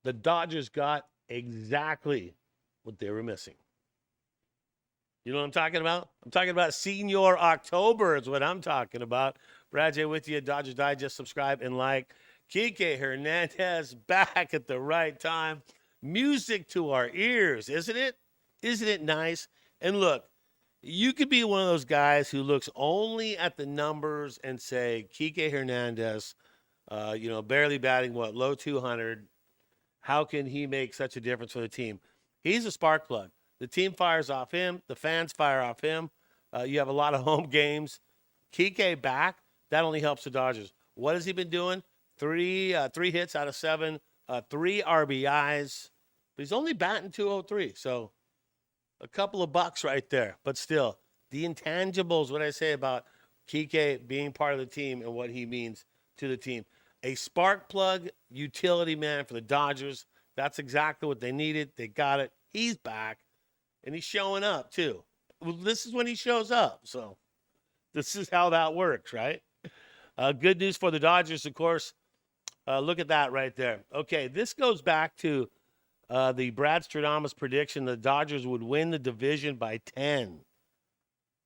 The Dodgers got exactly what they were missing. You know what I'm talking about? I'm talking about Senior October is what I'm talking about. Brad J with you, Dodgers Digest. Subscribe and like. Kike Hernandez back at the right time. Music to our ears, isn't it? Isn't it nice? And look, you could be one of those guys who looks only at the numbers and say, Kike Hernandez, barely batting, low 200. How can he make such a difference for the team? He's a spark plug. The team fires off him. The fans fire off him. You have a lot of home games. Kike back. That only helps the Dodgers. What has he been doing? Three hits out of 7, 3 RBIs. But he's only batting 203. So a couple of bucks right there. But still, the intangibles, what I say about Kike being part of the team and what he means to the team. A spark plug utility man for the Dodgers. That's exactly what they needed. They got it. He's back. And he's showing up, too. Well, this is when he shows up. So this is how that works, right? Good news for the Dodgers, of course. Look at that right there. Okay, this goes back to the Brad Stradamus prediction the Dodgers would win the division by 10.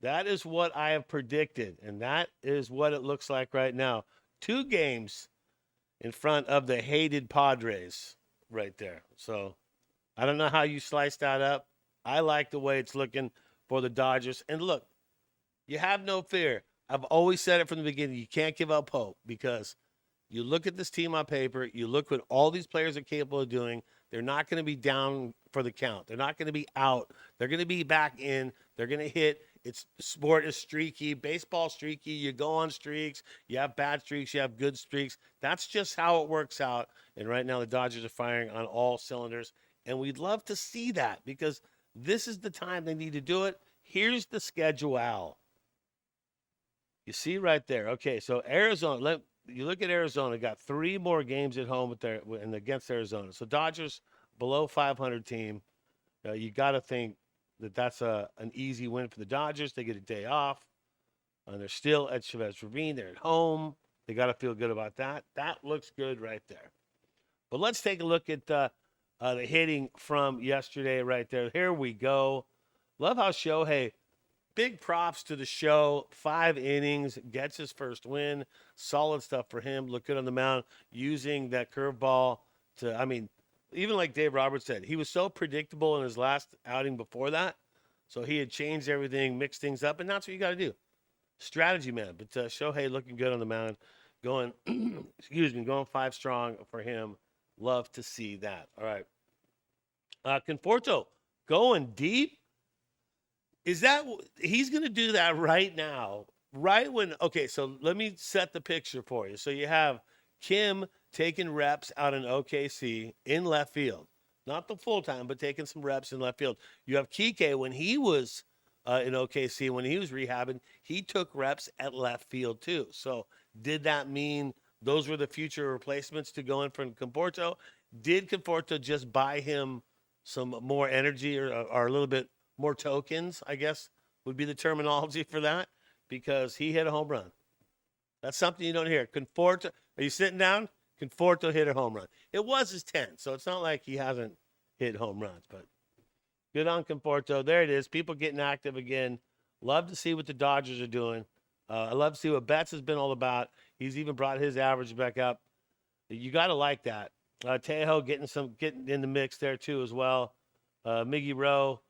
That is what I have predicted, and that is what it looks like right now. 2 games in front of the hated Padres right there. So I don't know how you slice that up. I like the way it's looking for the Dodgers. And look, you have no fear. I've always said it from the beginning. You can't give up hope because you look at this team on paper. You look what all these players are capable of doing. They're not going to be down for the count. They're not going to be out. They're going to be back in. They're going to hit. Sport is streaky. Baseball streaky. You go on streaks. You have bad streaks. You have good streaks. That's just how it works out. And right now the Dodgers are firing on all cylinders. And we'd love to see that because this is the time they need to do it. Here's the schedule. You see right there. Okay, so Arizona, you look at Arizona, got 3 more games at home and against Arizona. So Dodgers, below 500 team. You got to think that's an easy win for the Dodgers. They get a day off. And they're still at Chavez Ravine. They're at home. They got to feel good about that. That looks good right there. But let's take a look at the hitting from yesterday right there. Here we go. Love how Shohei, big props to the show. 5 innings, gets his first win. Solid stuff for him. Look good on the mound, using that curveball even like Dave Roberts said, he was so predictable in his last outing before that. So he had changed everything, mixed things up, and that's what you got to do. Strategy, man. But Shohei looking good on the mound, going 5 strong for him. Love to see that. All right. Conforto going deep. Is that he's going to do that right now? Right when so let me set the picture for you. So you have Kim taking reps out in OKC in left field, not the full time, but taking some reps in left field. You have Kike when he was in OKC when he was rehabbing, he took reps at left field too. So did that mean those were the future replacements to go in from Conforto? Did Conforto just buy him some more energy or a little bit more tokens, I guess would be the terminology for that, because he hit a home run. That's something you don't hear. Conforto, are you sitting down? Conforto hit a home run. It was his 10th, so it's not like he hasn't hit home runs, but good on Conforto. There it is. People getting active again. Love to see what the Dodgers are doing. I love to see what Betts has been all about. He's even brought his average back up. You got to like that. Tejo getting in the mix there too as well. Miggy Rowe,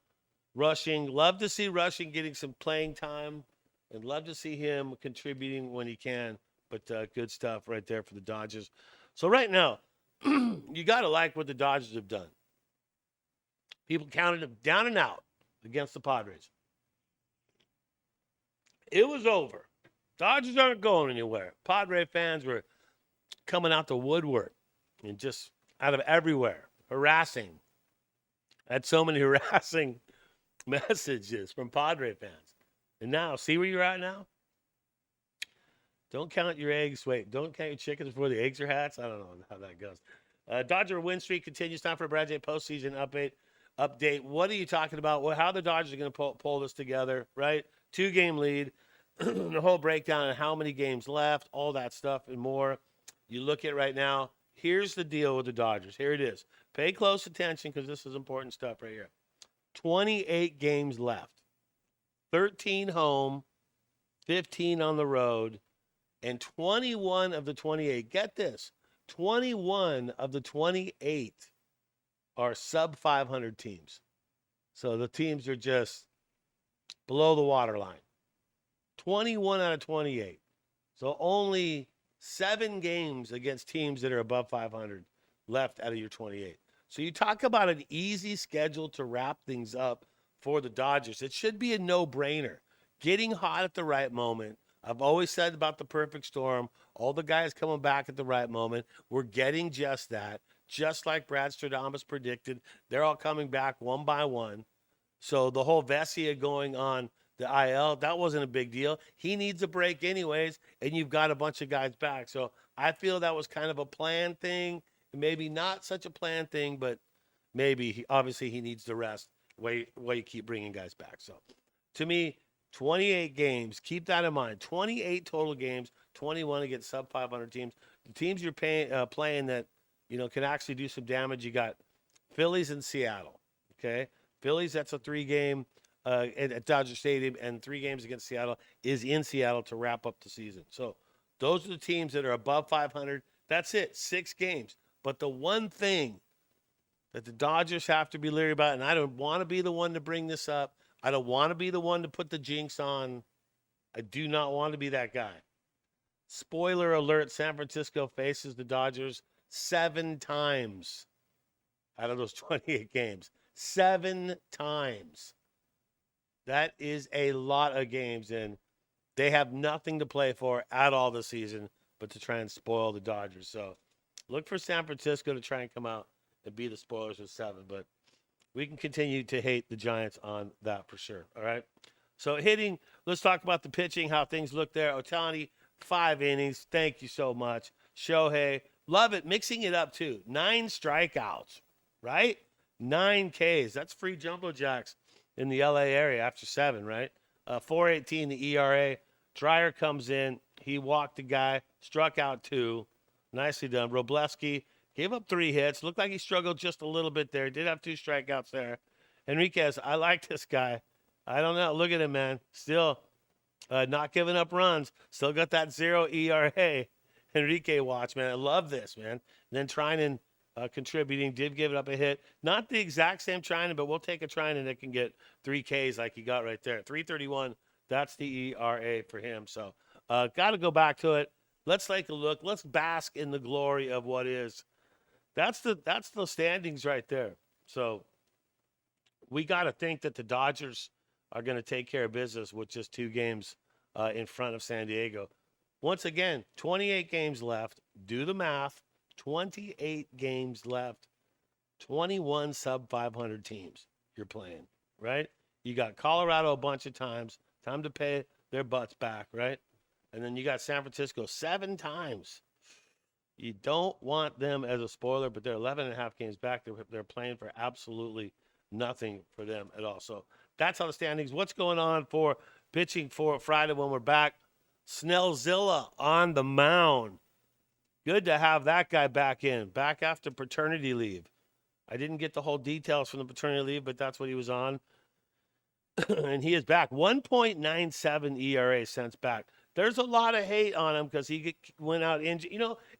Rushing. Love to see Rushing getting some playing time, and love to see him contributing when he can. But good stuff right there for the Dodgers. So right now, you got to like what the Dodgers have done. People counted them down and out against the Padres. It was over. Dodgers aren't going anywhere. Padre fans were coming out the woodwork and just out of everywhere, harassing. I had so many harassing messages from Padre fans. And now, see where you're at now? Don't count your eggs. Wait, don't count your chickens before the eggs are hatched. I don't know how that goes. Dodger win streak continues. Time for a Brad J postseason update. What are you talking about? Well, how the Dodgers are going to pull this together, right? 2-game lead. The whole breakdown of how many games left, all that stuff and more. You look at right now, here's the deal with the Dodgers. Here it is. Pay close attention because this is important stuff right here. 28 games left. 13 home, 15 on the road, and 21 of the 28. Get this. 21 of the 28 are sub 500 teams. So the teams are just below the waterline. 21 out of 28. So only 7 games against teams that are above 500 left out of your 28. So you talk about an easy schedule to wrap things up for the Dodgers. It should be a no-brainer. Getting hot at the right moment. I've always said about the perfect storm, all the guys coming back at the right moment. We're getting just that. Just like Brad Stradamus predicted, they're all coming back one by one. So the whole Vesia going on the IL, that wasn't a big deal. He needs a break anyways, and you've got a bunch of guys back. So I feel that was kind of a planned thing. Maybe not such a planned thing, but maybe obviously he needs the rest. Way you keep bringing guys back. So to me, 28 games. Keep that in mind. 28 total games, 21 against sub 500 teams. The teams you're playing that can actually do some damage. You got Phillies and Seattle. Okay, Phillies. That's a 3-game at Dodger Stadium, and 3 games against Seattle is in Seattle to wrap up the season. So those are the teams that are above 500. That's it. 6 games. But the one thing that the Dodgers have to be leery about, and I don't want to be the one to bring this up. I don't want to be the one to put the jinx on. I do not want to be that guy. Spoiler alert, San Francisco faces the Dodgers 7 times out of those 28 games. 7 times. That is a lot of games, and they have nothing to play for at all this season but to try and spoil the Dodgers. So look for San Francisco to try and come out and be the spoilers with 7, but we can continue to hate the Giants on that for sure. All right. So hitting, let's talk about the pitching, how things look there. Ohtani, 5 innings. Thank you so much. Shohei, love it. Mixing it up too. 9 strikeouts, right? 9 Ks. That's free jumbo jacks in the LA area after 7, right? 4.18 the ERA. Dreyer comes in. He walked the guy, struck out 2. Nicely done. Robleski gave up 3 hits. Looked like he struggled just a little bit there. Did have 2 strikeouts there. Enriquez, I like this guy. I don't know. Look at him, man. Still not giving up runs. Still got that 0 ERA. Enrique watch, man. I love this, man. And then Trinan contributing. Did give it up a hit. Not the exact same Trinan, but we'll take a Trinan that can get 3 Ks like he got right there. 3.31. That's the ERA for him. So got to go back to it. Let's take a look. Let's bask in the glory of what is. That's the standings right there. So we got to think that the Dodgers are going to take care of business with just 2 games in front of San Diego. Once again, 28 games left. Do the math. 28 games left. 21 sub 500 teams you're playing, right? You got Colorado a bunch of times. Time to pay their butts back, right? And then you got San Francisco 7 times. You don't want them as a spoiler, but they're 11.5 games back. They're playing for absolutely nothing for them at all. So that's how the standings. What's going on for pitching for Friday when we're back? Snellzilla on the mound. Good to have that guy back after paternity leave. I didn't get the whole details from the paternity leave, but that's what he was on. And he is back. 1.97 ERA since back. There's a lot of hate on him because he went out injured,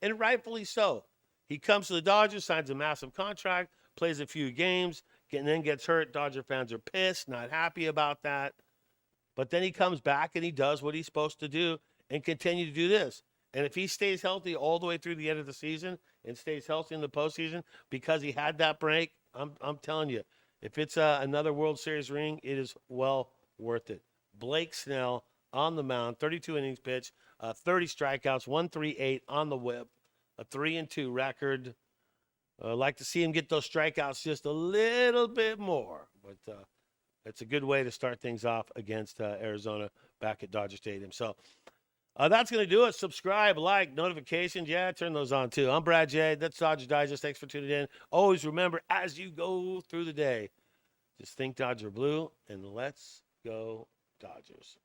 and rightfully so. He comes to the Dodgers, signs a massive contract, plays a few games, and then gets hurt. Dodger fans are pissed, not happy about that. But then he comes back and he does what he's supposed to do and continue to do this. And if he stays healthy all the way through the end of the season and stays healthy in the postseason because he had that break, I'm telling you, if it's another World Series ring, it is well worth it. Blake Snell on the mound, 32 innings pitched, 30 strikeouts, 1.38 on the whip, a 3-2 record. Like to see him get those strikeouts just a little bit more. But it's a good way to start things off against Arizona back at Dodger Stadium. So that's going to do it. Subscribe, like, notifications. Yeah, turn those on too. I'm Brad J. That's Dodger Digest. Thanks for tuning in. Always remember, as you go through the day, just think Dodger Blue and let's go Dodgers.